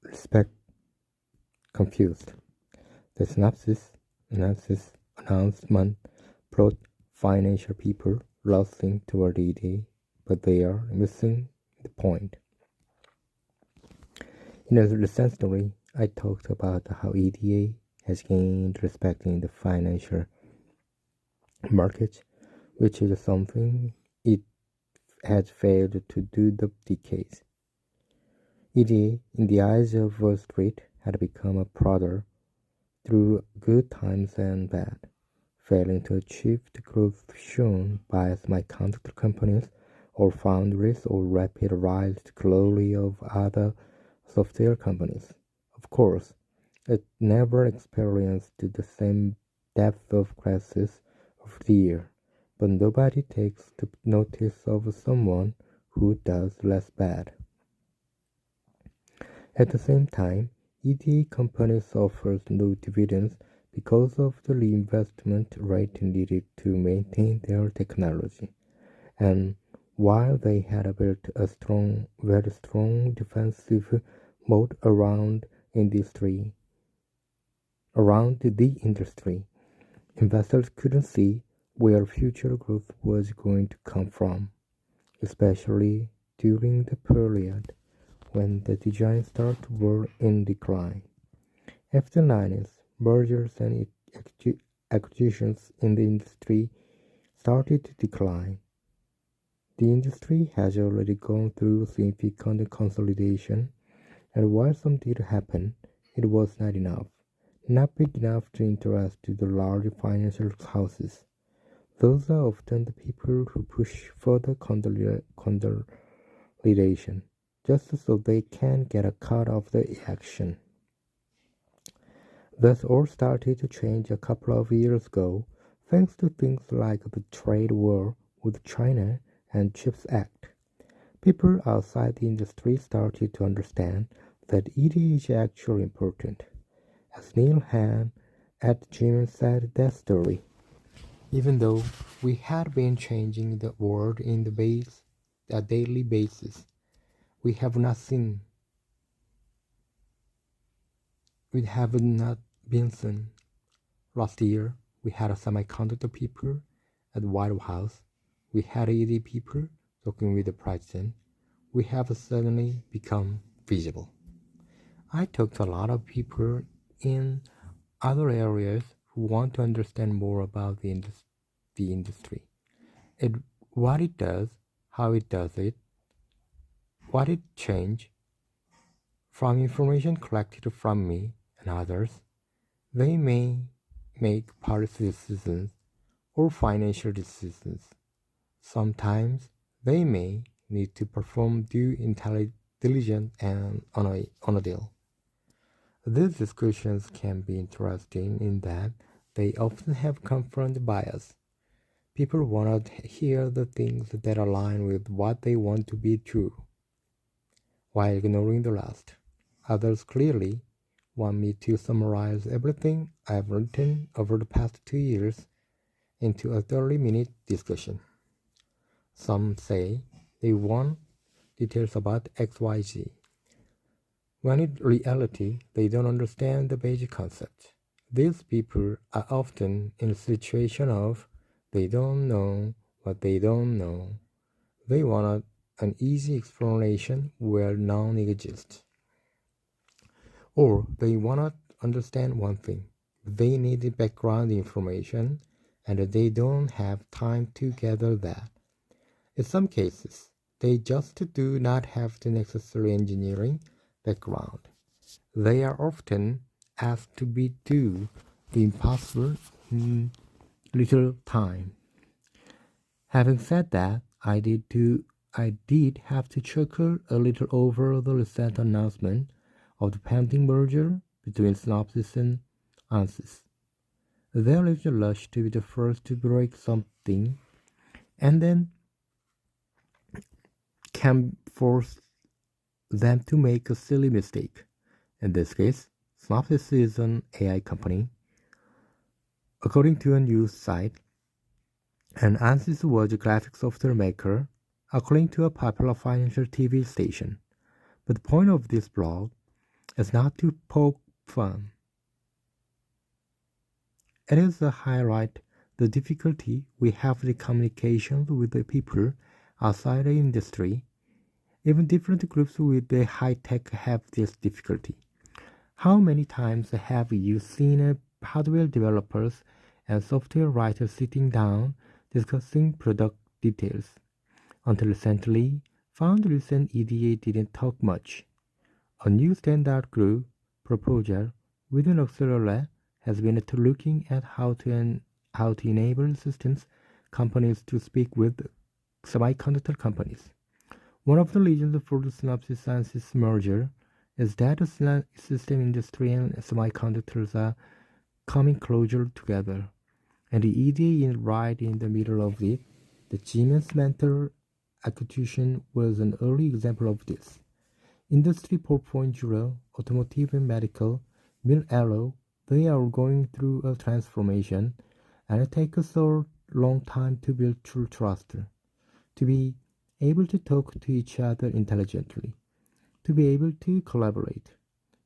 respect confused. The analysis announcement brought financial people rustling toward EDA, but they are missing the point. In a recent story, I talked about how EDA has gained respect in the financial market, which is something it had failed to do the decades. EDA, in the eyes of Wall Street, had become a prodder through good times and bad, failing to achieve the growth shown by semiconductor companies or foundries or rapid rise to glory of other software companies. Of course, it never experienced the same depth of crisis of the year, but nobody takes the notice of someone who does less bad. At the same time, EDA companies offered no dividends because of the reinvestment rate needed to maintain their technology. And while they had built a very strong defensive moat around the industry, investors couldn't see where future growth was going to come from, especially during the period when the design starts were in decline. After the 90s, mergers and acquisitions in the industry started to decline. The industry has already gone through significant consolidation, and while some did happen, it was not enough. Not big enough to interest the large financial houses. Those are often the people who push further consolidation, just so they can get a cut of the action. This all started to change a couple of years ago, thanks to things like the trade war with China and CHIPS Act. People outside the industry started to understand that it is actually important. As Neil Han at Gmail said that story. Even though we had been changing the world in a daily basis, we have not been seen. Last year, we had semiconductor people at White House. We had ED people talking with the president. We have suddenly become visible. I talked to a lot of people in other areas who want to understand more about the industry. What it does, how it does it, what it changed. From information collected from me and others, they may make policy decisions or financial decisions. Sometimes they may need to perform due diligence and on a deal. These discussions can be interesting in that they often have confront bias. People want to hear the things that align with what they want to be true, while ignoring the rest. Others clearly want me to summarize everything I've written over the past 2 years into a 30-minute discussion. Some say they want details about XYZ, when in reality they don't understand the basic concept. These people are often in a situation of they don't know what they don't know. They want an easy explanation where none exists. Or they want to understand one thing. They need the background information and they don't have time to gather that. In some cases, they just do not have the necessary engineering background. They are often asked to do the impossible in little time. Having said that, I did have to chuckle a little over the recent announcement of the pending merger between Synopsys and Ansys. There is a rush to be the first to break something, and then can force them to make a silly mistake. In this case, Synopsys is an AI company. According to a news site, and Ansys was a graphic software maker, according to a popular financial TV station. But the point of this blog is not to poke fun. It is to highlight the difficulty we have in communications with the people outside the industry. Even different groups with the high tech have this difficulty. How many times have you seen hardware developers and software writers sitting down discussing product details? Until recently, Foundries and EDA didn't talk much. A new standard group proposal within Axelera has been looking at how to enable systems companies to speak with semiconductor companies. One of the reasons for the Synopsys Sciences merger is that the system industry and semiconductors are coming closer together, and the EDA is right in the middle of it. The Siemens Mentor acquisition was an early example of this. Industry 4.0, automotive and medical, mil-aero, they are going through a transformation, and it takes a long time to build true trust, to be able to talk to each other intelligently, to be able to collaborate.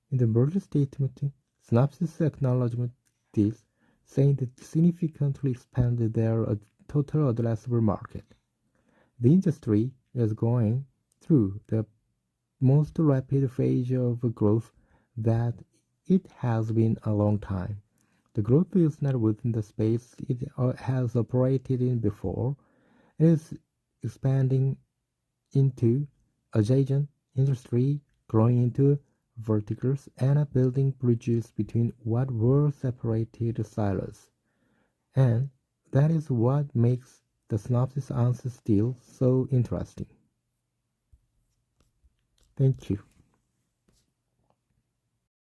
In the merger statement, Synopsys acknowledged this, saying that significantly expanded their total addressable market. The industry is going through the most rapid phase of growth that it has been a long time. The growth is not within the space it has operated in before. It is expanding into adjacent industry, growing into verticals, and building bridges between what were separated silos. And that is what makes the Synopsys Ansys deal so interesting. Thank you.